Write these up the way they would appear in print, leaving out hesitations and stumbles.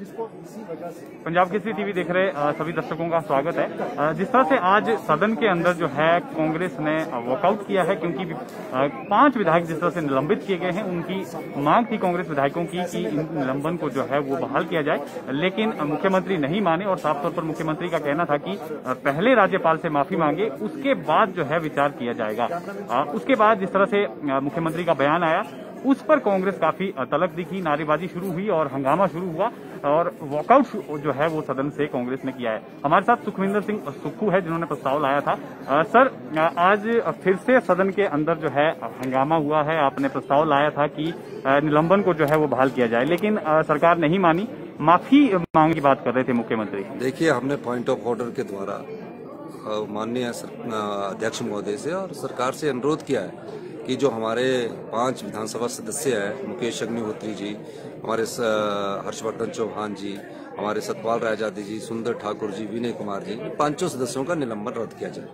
जिसको इसी वजह से पंजाब केसरी टीवी देख रहे सभी दर्शकों का स्वागत है। जिस तरह से आज सदन के अंदर जो है कांग्रेस ने वॉकआउट किया है, क्योंकि 5 विधायक जिस तरह से निलंबित किए गए हैं, उनकी मांग थी कांग्रेस विधायकों की कि इन निलंबन को जो है वो बहाल किया जाए, लेकिन मुख्यमंत्री नहीं माने और साफ तौर पर मुख्यमंत्री का कहना था कि पहले राज्यपाल से माफी मांगे, उसके बाद जो है विचार किया जाएगा। उसके बाद जिस तरह से मुख्यमंत्री का बयान आया उस पर कांग्रेस काफी तलख दिखी, नारेबाजी शुरू हुई और हंगामा शुरू हुआ और वॉकआउट जो है वो सदन से कांग्रेस ने किया है। हमारे साथ सुखविंदर सिंह सुक्खू है जिन्होंने प्रस्ताव लाया था। सर, आज फिर से सदन के अंदर जो है हंगामा हुआ है, आपने प्रस्ताव लाया था कि निलंबन को जो है वो बहाल किया जाए, लेकिन सरकार नहीं मानी, माफी मांगने की बात कर रहे थे मुख्यमंत्री। देखिए, हमने पॉइंट ऑफ ऑर्डर के द्वारा माननीय अध्यक्ष महोदय से और सरकार से अनुरोध किया है कि जो हमारे 5 विधानसभा सदस्य हैं, मुकेश अग्निहोत्री जी, हमारे हर्षवर्धन चौहान जी, हमारे सतपाल रायजादी जी, सुंदर ठाकुर जी, विनय कुमार जी, 5 सदस्यों का निलंबन रद्द किया जाए,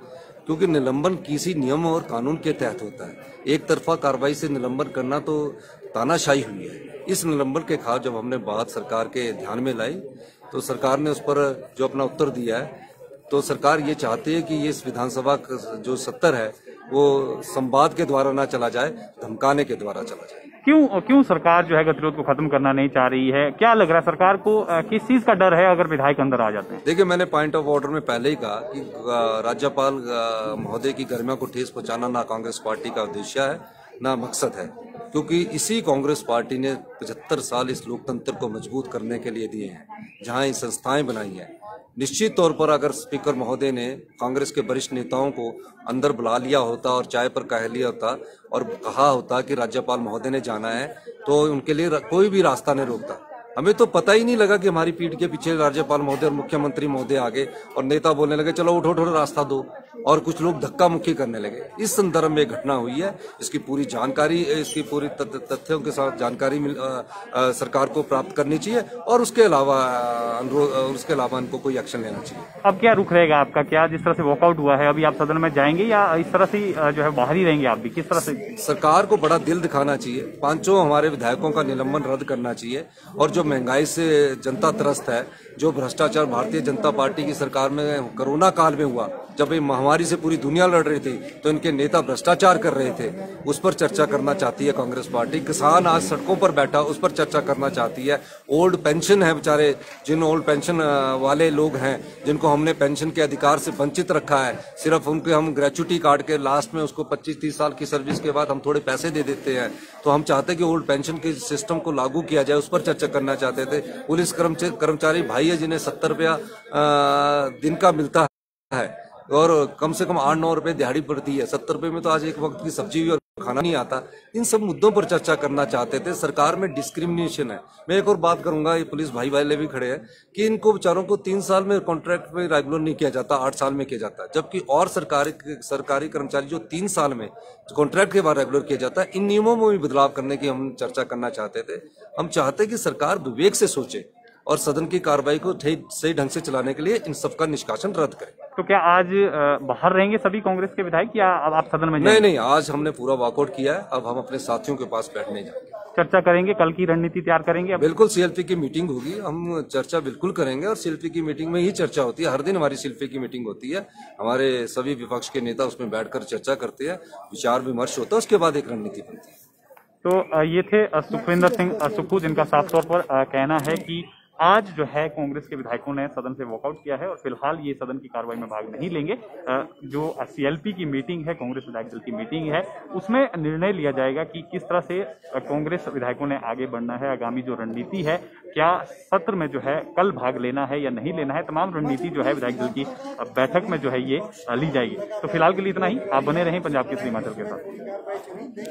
क्योंकि निलंबन किसी नियम और कानून के तहत होता है। एक तरफा कार्रवाई से निलंबन करना तो तानाशाही हुई है। इस निलंबन के खिलाफ जब हमने बात सरकार के ध्यान में लाई तो सरकार ने उस पर जो अपना उत्तर दिया है, तो सरकार ये चाहती है कि ये इस विधानसभा जो सत्र है वो संवाद के द्वारा ना चला जाए, धमकाने के द्वारा चला जाए। क्यों सरकार जो है गतिरोध को खत्म करना नहीं चाह रही है? क्या लग रहा है सरकार को, किस चीज का डर है अगर विधायक अंदर आ जाते हैं? देखिए, मैंने पॉइंट ऑफ ऑर्डर में पहले ही कहा कि राज्यपाल महोदय की गरिमा को ठेस पहुंचाना ना कांग्रेस पार्टी का उद्देश्य है, ना मकसद है, क्योंकि इसी कांग्रेस पार्टी ने 75 साल इस लोकतंत्र को मजबूत करने के लिए दिए हैं, जहां ये संस्थाएं बनाई हैं। निश्चित तौर पर अगर स्पीकर महोदय ने कांग्रेस के वरिष्ठ नेताओं को अंदर बुला लिया होता और चाय पर कह लिया होता और कहा होता कि राज्यपाल महोदय ने जाना है, तो उनके लिए कोई भी रास्ता नहीं रोकता। हमें तो पता ही नहीं लगा कि हमारी पीठ के पीछे राज्यपाल महोदय और मुख्यमंत्री महोदय आगे और नेता बोलने लगे चलो उठो उठो रास्ता दो, और कुछ लोग धक्का मुक्की करने लगे। इस संदर्भ में घटना हुई है। इसकी पूरी जानकारी, इसकी पूरी तथ्यों के साथ जानकारी सरकार को प्राप्त करनी चाहिए और उसके अलावा इनको कोई एक्शन लेना चाहिए। अब क्या रुख रहेगा आपका? क्या जिस तरह से वॉकआउट हुआ है, अभी आप सदन में जाएंगे या इस तरह से जो है बाहर ही रहेंगे? आप भी किस तरह से? सरकार को बड़ा दिल दिखाना चाहिए, 5 हमारे विधायकों का निलंबन रद्द करना चाहिए, और जो महंगाई से जनता त्रस्त है, जो भ्रष्टाचार भारतीय जनता पार्टी की सरकार में कोरोना काल में हुआ, जब ये महामारी से पूरी दुनिया लड़ रही थी तो इनके नेता भ्रष्टाचार कर रहे थे, उस पर चर्चा करना चाहती है कांग्रेस पार्टी। किसान आज सड़कों पर बैठा, उस पर चर्चा करना चाहती है। ओल्ड पेंशन है, बेचारे जिन ओल्ड पेंशन वाले लोग हैं जिनको हमने पेंशन के अधिकार से वंचित रखा है, सिर्फ उनके हम ग्रेचुटी काट के लास्ट में उसको 25-30 साल की सर्विस के बाद हम थोड़े पैसे दे देते हैं, तो हम चाहते हैं कि ओल्ड पेंशन के सिस्टम को लागू किया जाए, उस पर चर्चा करना चाहते थे। पुलिस कर्मचारी भाई है जिन्हें 70 रुपया दिन का मिलता है और कम से कम 8-9 रुपए दिहाड़ी पड़ती है। 70 रुपए में तो आज एक वक्त की सब्जी भी और खाना नहीं आता। इन सब मुद्दों पर चर्चा करना चाहते थे। सरकार में डिस्क्रिमिनेशन है। मैं एक और बात करूंगा, ये पुलिस भाई वाले भी खड़े हैं कि इनको बेचारों को 3 साल में कॉन्ट्रैक्ट में रेगुलर नहीं किया जाता, 8 साल में किया जाता है, जबकि और सरकारी कर्मचारी जो 3 साल में कॉन्ट्रैक्ट के बाद रेगुलर किया जाता है। इन नियमों में भी बदलाव करने की हम चर्चा करना चाहते थे। हम चाहते कि सरकार विवेक से सोचे और सदन की कार्रवाई को सही ढंग से चलाने के लिए इन सब का निष्कासन रद्द करें। तो क्या आज बाहर रहेंगे सभी कांग्रेस के विधायक या अब आप सदन में जाएंगे? नहीं, आज हमने पूरा वॉकआउट किया है। अब हम अपने साथियों के पास बैठने जाएंगे, चर्चा करेंगे, कल की रणनीति तैयार करेंगे। बिल्कुल, सीएलपी की मीटिंग होगी, हम चर्चा बिल्कुल करेंगे और सीएलपी की मीटिंग में ही चर्चा होती है। हर दिन हमारी सीएलपी की मीटिंग होती है, हमारे सभी विपक्ष के नेता उसमें बैठकर चर्चा करते हैं, विचार विमर्श होता है, उसके बाद एक रणनीति बनती है। तो ये थे सुखविंदर सिंह सुक्खू, जिनका साफ तौर पर कहना है कि आज जो है कांग्रेस के विधायकों ने सदन से वॉकआउट किया है और फिलहाल ये सदन की कार्रवाई में भाग नहीं लेंगे। जो सीएलपी की मीटिंग है, कांग्रेस विधायक दल की मीटिंग है, उसमें निर्णय लिया जाएगा कि किस तरह से कांग्रेस विधायकों ने आगे बढ़ना है। आगामी जो रणनीति है, क्या सत्र में जो है कल भाग लेना है या नहीं लेना है, तमाम रणनीति जो है विधायक दल की बैठक में जो है ये ली जाएगी। तो फिलहाल के लिए इतना ही। आप बने रहें पंजाब केसरी हिमाचल के साथ।